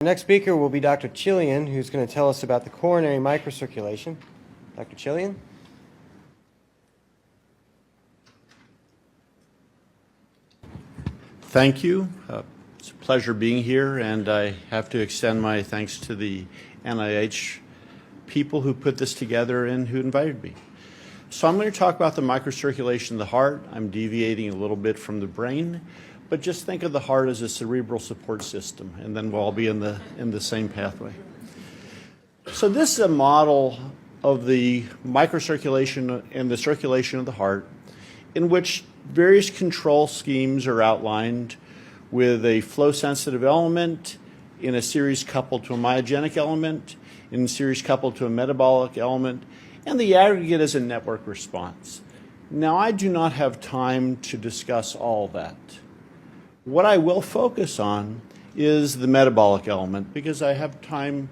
The next speaker will be Dr. Chilian, who's going to tell us about the coronary microcirculation. Dr. Chilian. Thank you. It's a pleasure being here, and I have to extend my thanks to the NIH people who put this together and who invited me. So I'm going to talk about the microcirculation of the heart. I'm deviating a little bit from the brain, but just think of the heart as a cerebral support system, and then we'll all be in the same pathway. So this is a model of the microcirculation and the circulation of the heart, in which various control schemes are outlined with a flow-sensitive element in a series coupled to a myogenic element, in a series coupled to a metabolic element, and the aggregate is a network response. Now, I do not have time to discuss all that. What I will focus on is the metabolic element, because I have time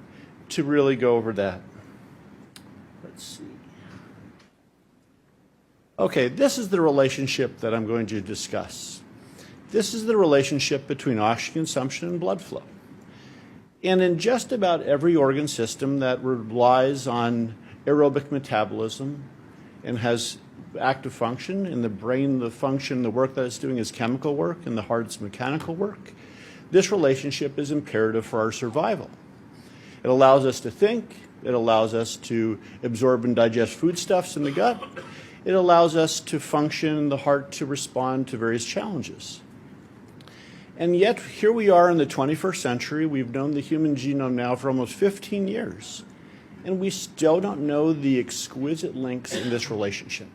to really go over that. Let's see. Okay, this is the relationship that I'm going to discuss. This is the relationship between oxygen consumption and blood flow. And in just about every organ system that relies on aerobic metabolism and has active function, in the brain, the function, the work that it's doing is chemical work, and the heart's mechanical work, this relationship is imperative for our survival. It allows us to think, it allows us to absorb and digest foodstuffs in the gut, it allows us to function, the heart to respond to various challenges. And yet, here we are in the 21st century. We've known the human genome now for almost 15 years, and we still don't know the exquisite links in this relationship.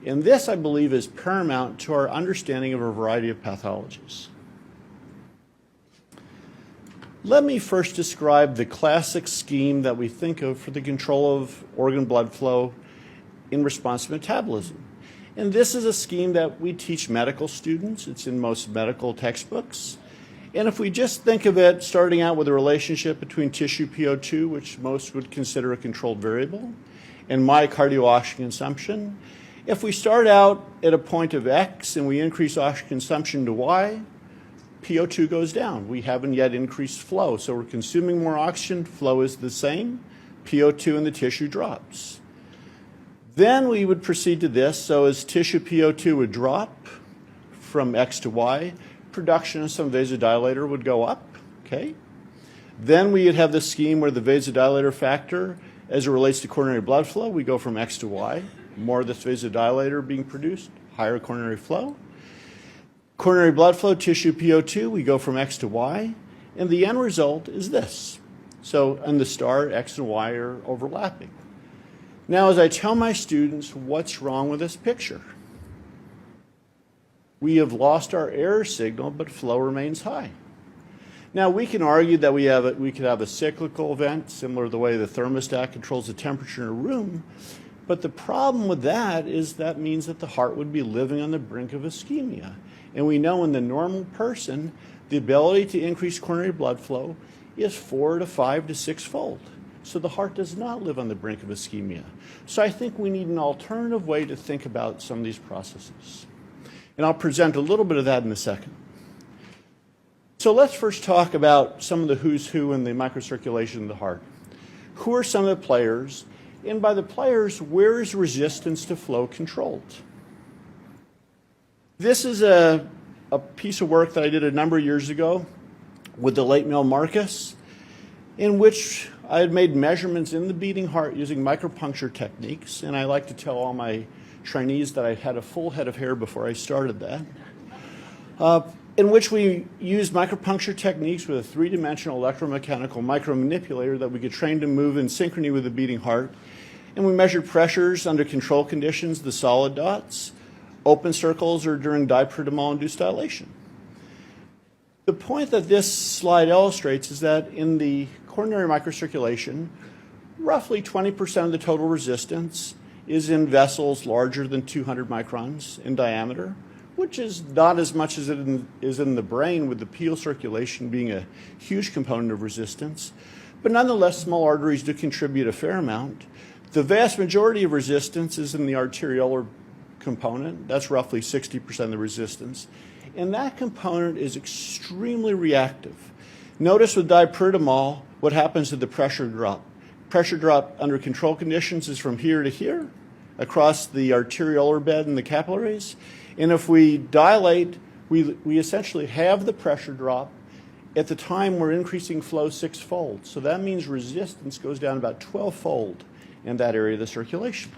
And this, I believe, is paramount to our understanding of a variety of pathologies. Let me first describe the classic scheme that we think of for the control of organ blood flow in response to metabolism. And this is a scheme that we teach medical students. It's in most medical textbooks. And if we just think of it starting out with a relationship between tissue PO2, which most would consider a controlled variable, and myocardial oxygen consumption, if we start out at a point of X and we increase oxygen consumption to Y, PO2 goes down. We haven't yet increased flow, so we're consuming more oxygen, flow is the same, PO2 in the tissue drops. Then we would proceed to this, so as tissue PO2 would drop from X to Y, production of some vasodilator would go up, okay? Then we would have this scheme where the vasodilator factor, as it relates to coronary blood flow, we go from X to Y, more of this vasodilator being produced, higher coronary flow. Coronary blood flow, tissue PO2, we go from X to Y, and the end result is this. So in the star, X and Y are overlapping. Now, as I tell my students, what's wrong with this picture? We have lost our error signal, but flow remains high. Now, we can argue that we could have a cyclical event, similar to the way the thermostat controls the temperature in a room, but the problem with that is that means that the heart would be living on the brink of ischemia. And we know in the normal person, the ability to increase coronary blood flow is 4 to 5 to 6-fold. So the heart does not live on the brink of ischemia. So I think we need an alternative way to think about some of these processes. And I'll present a little bit of that in a second. So let's first talk about some of the who's who in the microcirculation of the heart. Who are some of the players? And by the players, where is resistance to flow controlled? This is a piece of work that I did a number of years ago with the late Mel Marcus, in which I had made measurements in the beating heart using micropuncture techniques. And I like to tell all my trainees that I had a full head of hair before I started that, in which we used micropuncture techniques with a three-dimensional electromechanical micromanipulator that we could train to move in synchrony with the beating heart. And we measured pressures under control conditions, the solid dots, open circles, or during dipyridamole-induced dilation. The point that this slide illustrates is that in the coronary microcirculation, roughly 20% of the total resistance is in vessels larger than 200 microns in diameter, which is not as much as it is in the brain, with the PO circulation being a huge component of resistance. But nonetheless, small arteries do contribute a fair amount. The vast majority of resistance is in the arteriolar component. That's roughly 60% of the resistance. And that component is extremely reactive. Notice with dipyridamole what happens to the pressure drop. Pressure drop under control conditions is from here to here, across the arteriolar bed and the capillaries. And if we dilate, we essentially have the pressure drop at the time we're increasing flow 6-fold. So that means resistance goes down about 12-fold in that area of the circulation.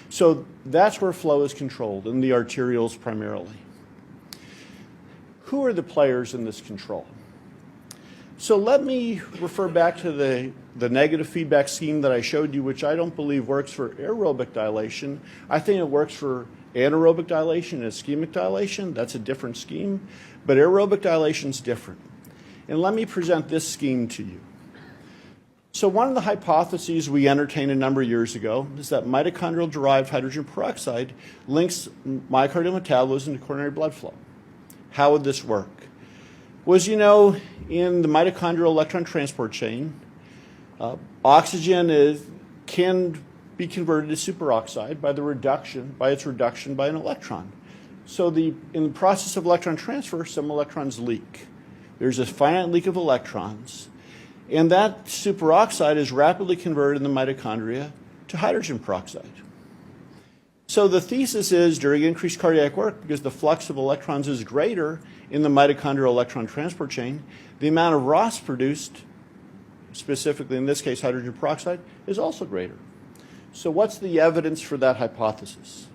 So that's where flow is controlled, in the arterioles primarily. Who are the players in this control? So let me refer back to the negative feedback scheme that I showed you, which I don't believe works for aerobic dilation. I think it works for anaerobic dilation and ischemic dilation. That's a different scheme. But aerobic dilation is different. And let me present this scheme to you. So one of the hypotheses we entertained a number of years ago is that mitochondrial-derived hydrogen peroxide links myocardial metabolism to coronary blood flow. How would this work? Was, you know, in the mitochondrial electron transport chain, oxygen can be converted to superoxide by its reduction by an electron. So in the process of electron transfer, some electrons leak. There's a finite leak of electrons, and that superoxide is rapidly converted in the mitochondria to hydrogen peroxide. So the thesis is, during increased cardiac work, because the flux of electrons is greater in the mitochondrial electron transport chain, the amount of ROS produced, specifically in this case hydrogen peroxide, is also greater. So what's the evidence for that hypothesis?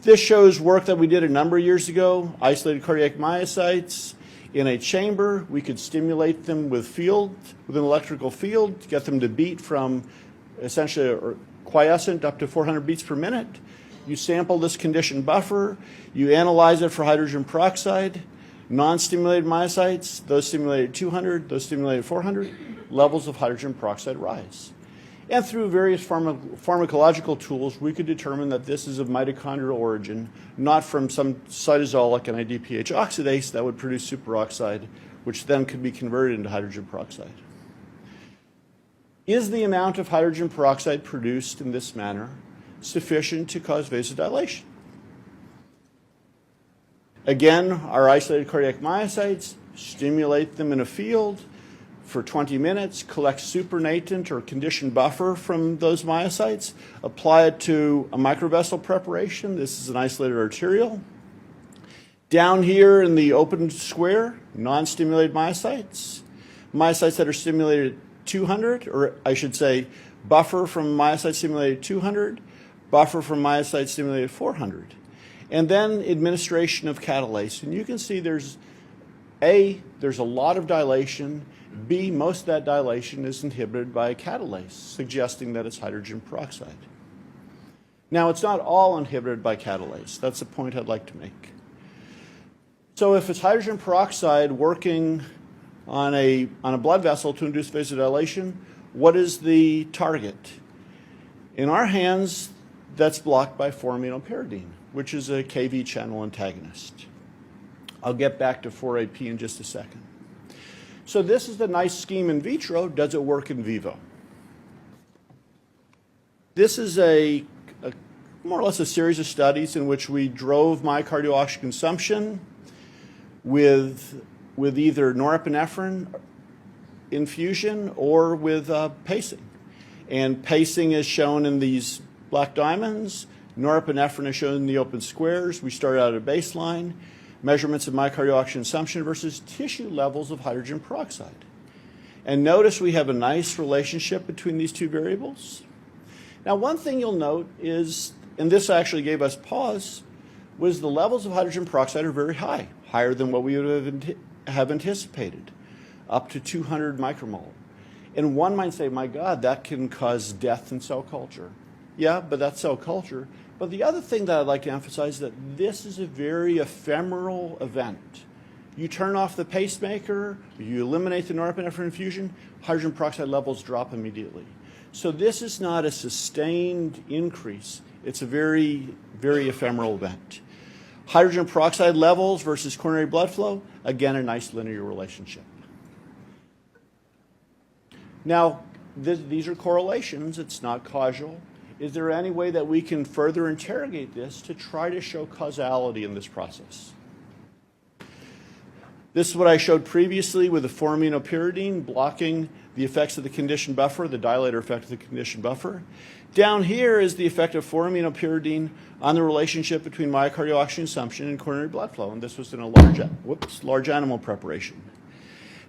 This shows work that we did a number of years ago, isolated cardiac myocytes. In a chamber, we could stimulate them with an electrical field to get them to beat from essentially quiescent up to 400 beats per minute. You sample this conditioned buffer, you analyze it for hydrogen peroxide, non-stimulated myocytes, those stimulated 200, those stimulated 400, levels of hydrogen peroxide rise. And through various pharmacological tools, we could determine that this is of mitochondrial origin, not from some cytosolic and NADPH oxidase that would produce superoxide, which then could be converted into hydrogen peroxide. Is the amount of hydrogen peroxide produced in this manner sufficient to cause vasodilation? Again, our isolated cardiac myocytes, stimulate them in a field for 20 minutes, collect supernatant or conditioned buffer from those myocytes, apply it to a microvessel preparation. This is an isolated arteriole. Down here in the open square, non-stimulated myocytes. Myocytes that are stimulated at 200, or I should say buffer from myocytes stimulated at 200, buffer from myocytes stimulated at 400. And then administration of catalase. And you can see there's a lot of dilation. B, most of that dilation is inhibited by a catalase, suggesting that it's hydrogen peroxide. Now, it's not all inhibited by catalase. That's the point I'd like to make. So if it's hydrogen peroxide working on a blood vessel to induce vasodilation, what is the target? In our hands, that's blocked by 4-aminopyridine, which is a KV channel antagonist. I'll get back to 4AP in just a second. So this is the nice scheme in vitro. Does it work in vivo? This is more or less a series of studies in which we drove myocardial oxygen consumption with either norepinephrine infusion or with pacing. And pacing is shown in these black diamonds. Norepinephrine is shown in the open squares. We started out at a baseline. Measurements of myocardial oxygen consumption versus tissue levels of hydrogen peroxide. And notice we have a nice relationship between these two variables. Now, one thing you'll note is, and this actually gave us pause, was the levels of hydrogen peroxide are very high, higher than what we would have anticipated, up to 200 micromolar. And one might say, my God, that can cause death in cell culture. Yeah, but that's cell culture. But the other thing that I'd like to emphasize is that this is a very ephemeral event. You turn off the pacemaker, you eliminate the norepinephrine infusion, hydrogen peroxide levels drop immediately. So this is not a sustained increase. It's a very, very ephemeral event. Hydrogen peroxide levels versus coronary blood flow, again, a nice linear relationship. Now, these are correlations. It's not causal. Is there any way that we can further interrogate this to try to show causality in this process? This is what I showed previously with the 4-aminopyridine blocking the effects of the conditioned buffer, the dilator effect of the conditioned buffer. Down here is the effect of 4-aminopyridine on the relationship between myocardial oxygen consumption and coronary blood flow, and this was in a large animal preparation.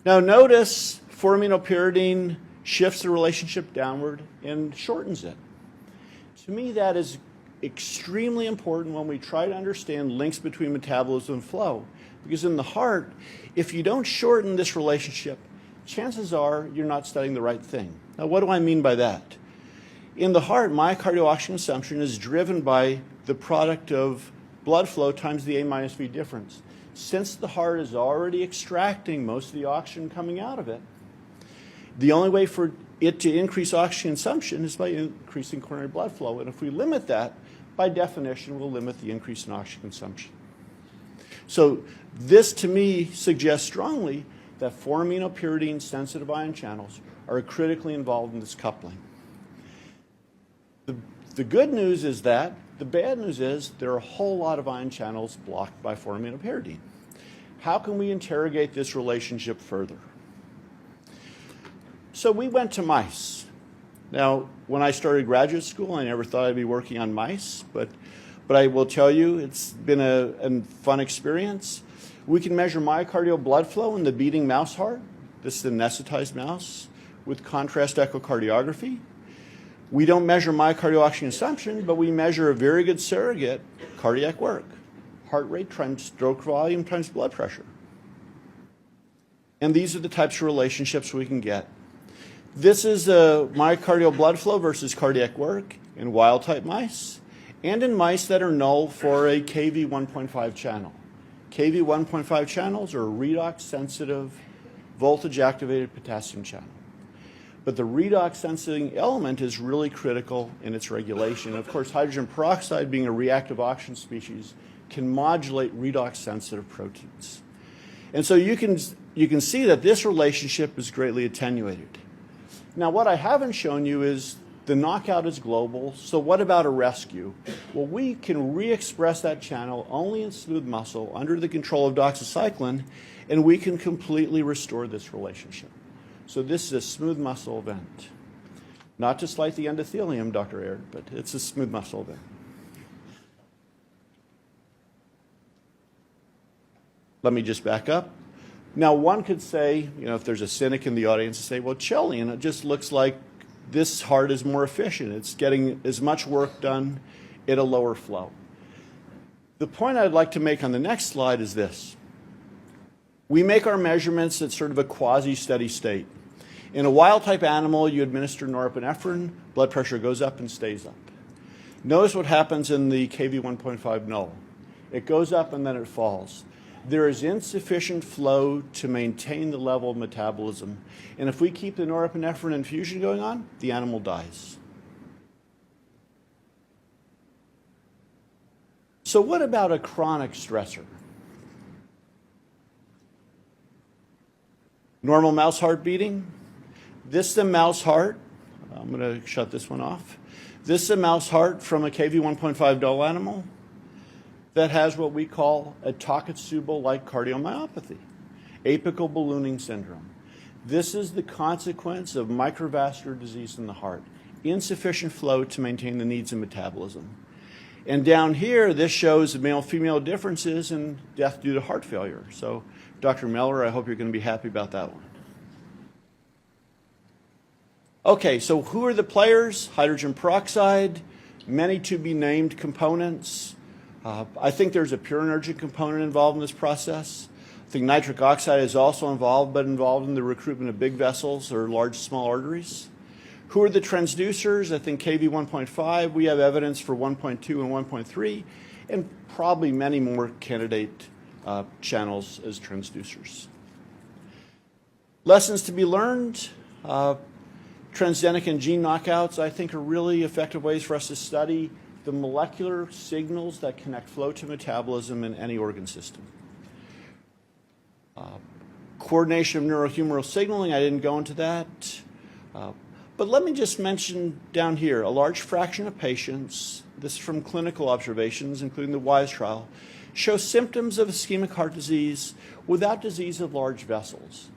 Now notice 4-aminopyridine shifts the relationship downward and shortens it. To me, that is extremely important when we try to understand links between metabolism and flow. Because in the heart, if you don't shorten this relationship, chances are you're not studying the right thing. Now, what do I mean by that? In the heart, myocardial oxygen consumption is driven by the product of blood flow times the A - V difference. Since the heart is already extracting most of the oxygen coming out of it, the only way for it to increase oxygen consumption is by increasing coronary blood flow. And if we limit that, by definition, we'll limit the increase in oxygen consumption. So this, to me, suggests strongly that 4-aminopyridine sensitive ion channels are critically involved in this coupling. The good news is that. The bad news is there are a whole lot of ion channels blocked by 4-aminopyridine. How can we interrogate this relationship further? So we went to mice. Now, when I started graduate school, I never thought I'd be working on mice, but I will tell you it's been a fun experience. We can measure myocardial blood flow in the beating mouse heart. This is an anesthetized mouse with contrast echocardiography. We don't measure myocardial oxygen consumption, but we measure a very good surrogate, cardiac work, heart rate times stroke volume times blood pressure. And these are the types of relationships we can get. This is a myocardial blood flow versus cardiac work in wild-type mice and in mice that are null for a Kv 1.5 channel. Kv 1.5 channels are a redox-sensitive, voltage-activated potassium channel. But the redox-sensing element is really critical in its regulation. Of course, hydrogen peroxide, being a reactive oxygen species, can modulate redox-sensitive proteins. And so you can see that this relationship is greatly attenuated. Now, what I haven't shown you is the knockout is global, so what about a rescue? Well, we can re-express that channel only in smooth muscle under the control of doxycycline, and we can completely restore this relationship. So this is a smooth muscle event. Not to slight the endothelium, Dr. Aird, but it's a smooth muscle event. Let me just back up. Now, one could say, if there's a cynic in the audience, say, well, Chilian, it just looks like this heart is more efficient. It's getting as much work done at a lower flow. The point I'd like to make on the next slide is this. We make our measurements at sort of a quasi-steady state. In a wild-type animal, you administer norepinephrine, blood pressure goes up and stays up. Notice what happens in the Kv 1.5 null. It goes up and then it falls. There is insufficient flow to maintain the level of metabolism. And if we keep the norepinephrine infusion going on, the animal dies. So what about a chronic stressor? Normal mouse heart beating. This is a mouse heart. I'm going to shut this one off. This is a mouse heart from a Kv 1.5 dull animal that has what we call a Takotsubo-like cardiomyopathy, apical ballooning syndrome. This is the consequence of microvascular disease in the heart, insufficient flow to maintain the needs of metabolism. And down here, this shows the male-female differences in death due to heart failure. So, Dr. Miller, I hope you're going to be happy about that one. Okay, so who are the players? Hydrogen peroxide, many to-be-named components. I think there's a purinergic component involved in this process. I think nitric oxide is also involved, but involved in the recruitment of big vessels or large small arteries. Who are the transducers? I think Kv 1.5. We have evidence for 1.2 and 1.3, and probably many more candidate channels as transducers. Lessons to be learned. Transgenic and gene knockouts, I think, are really effective ways for us to study the molecular signals that connect flow to metabolism in any organ system. Coordination of neurohumoral signaling, I didn't go into that. But let me just mention down here, a large fraction of patients, this is from clinical observations, including the WISE trial, show symptoms of ischemic heart disease without disease of large vessels.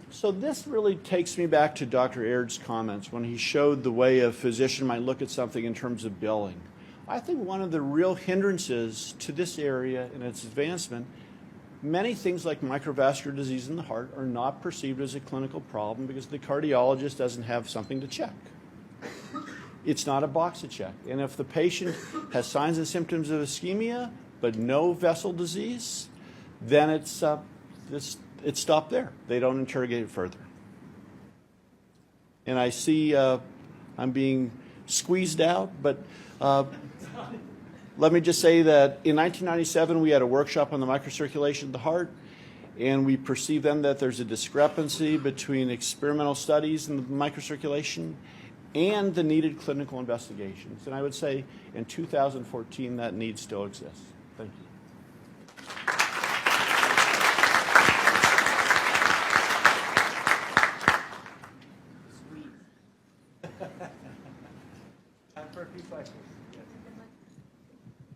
So this really takes me back to Dr. Aird's comments when he showed the way a physician might look at something in terms of billing. I think one of the real hindrances to this area and its advancement, many things like microvascular disease in the heart are not perceived as a clinical problem because the cardiologist doesn't have something to check. It's not a box to check. And if the patient has signs and symptoms of ischemia but no vessel disease, then it's stopped there. They don't interrogate it further. And I see I'm being squeezed out, but let me just say that in 1997 we had a workshop on the microcirculation of the heart, and we perceived then that there's a discrepancy between experimental studies in the microcirculation and the needed clinical investigations. And I would say in 2014 that need still exists. Thank you. Time for a few questions.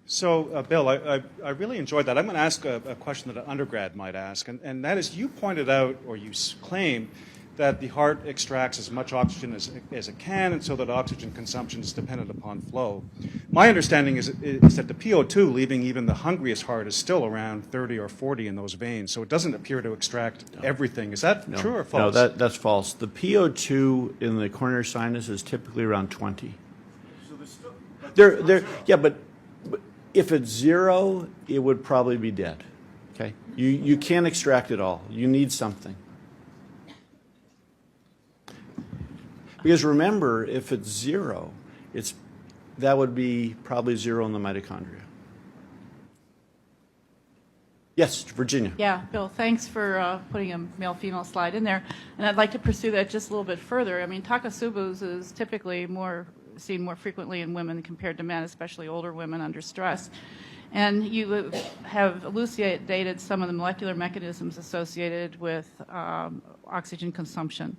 So, Bill, I really enjoyed that. I'm going to ask a question that an undergrad might ask, and that is, you pointed out, or you claim, that the heart extracts as much oxygen as it can, and so that oxygen consumption is dependent upon flow. My understanding is that the PO2, leaving even the hungriest heart, is still around 30 or 40 in those veins, so it doesn't appear to extract everything. Is that true or false? No, that's false. The PO2 in the coronary sinus is typically around 20. So there's still... Yeah, but if it's 0, it would probably be dead. Okay? You can't extract it all. You need something. Because remember, if it's 0, that would be probably 0 in the mitochondria. Yes, Virginia. Yeah, Bill, thanks for putting a male-female slide in there. And I'd like to pursue that just a little bit further. I mean, Takotsubo's is typically seen more frequently in women compared to men, especially older women under stress. And you have elucidated some of the molecular mechanisms associated with oxygen consumption.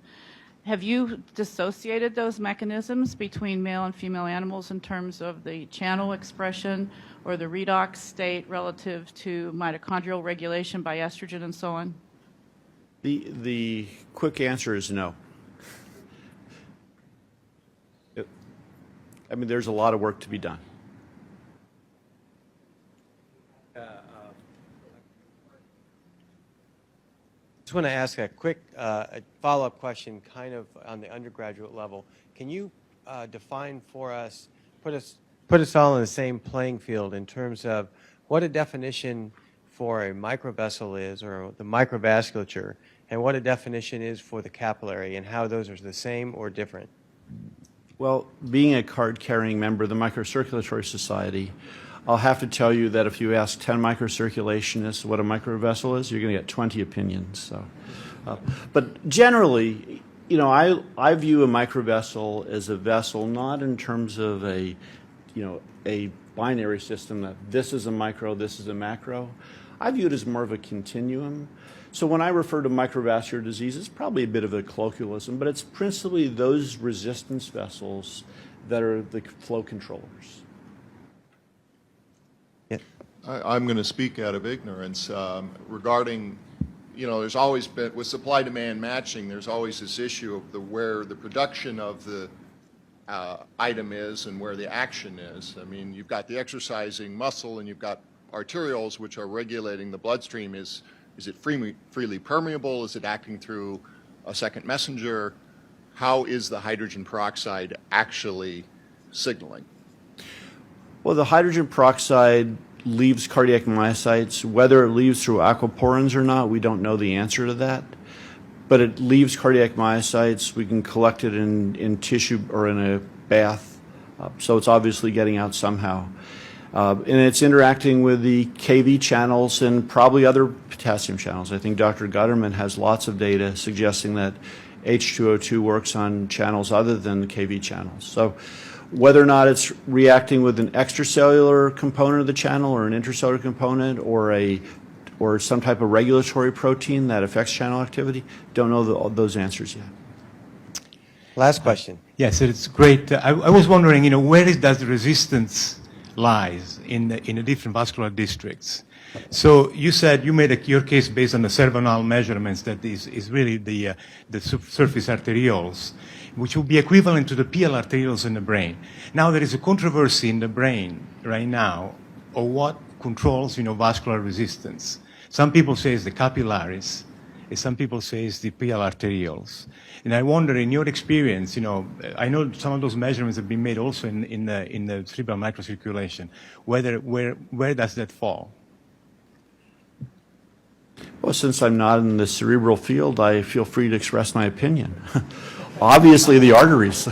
Have you dissociated those mechanisms between male and female animals in terms of the channel expression or the redox state relative to mitochondrial regulation by estrogen and so on? The quick answer is no. I mean, there's a lot of work to be done. I just want to ask a quick follow-up question, kind of on the undergraduate level. Can you define for us, put us all in the same playing field in terms of what a definition for a microvessel is, or the microvasculature, and what a definition is for the capillary, and how those are the same or different? Well, being a card-carrying member of the Microcirculatory Society, I'll have to tell you that if you ask 10 microcirculationists what a microvessel is, you're going to get 20 opinions. So, but generally, you know, I view a microvessel as a vessel not in terms of a binary system that this is a micro, this is a macro. I view it as more of a continuum. So when I refer to microvascular disease, it's probably a bit of a colloquialism, but it's principally those resistance vessels that are the flow controllers. I'm going to speak out of ignorance regarding, there's always been, with supply-demand matching, there's always this issue of where the production of the item is and where the action is. I mean, you've got the exercising muscle and you've got arterioles which are regulating the bloodstream. Is it freely permeable? Is it acting through a second messenger? How is the hydrogen peroxide actually signaling? Well, the hydrogen peroxide leaves cardiac myocytes. Whether it leaves through aquaporins or not, we don't know the answer to that. But it leaves cardiac myocytes. We can collect it in tissue or in a bath. So it's obviously getting out somehow. And it's interacting with the KV channels and probably other potassium channels. I think Dr. Gutterman has lots of data suggesting that H2O2 works on channels other than the KV channels. So whether or not it's reacting with an extracellular component of the channel or an intracellular component or some type of regulatory protein that affects channel activity, don't know those answers yet. Last question. Yes, it's great. I was wondering, where does the resistance lies in the different vascular districts. So you said you made your case based on the cervical measurements that is really the surface arterioles, which would be equivalent to the PL arterioles in the brain. Now there is a controversy in the brain right now of what controls vascular resistance. Some people say it's the capillaries, and some people say it's the PL arterioles. And I wonder, in your experience, I know some of those measurements have been made also in the cerebral microcirculation. Where does that fall? Well, since I'm not in the cerebral field, I feel free to express my opinion. Obviously, the arteries.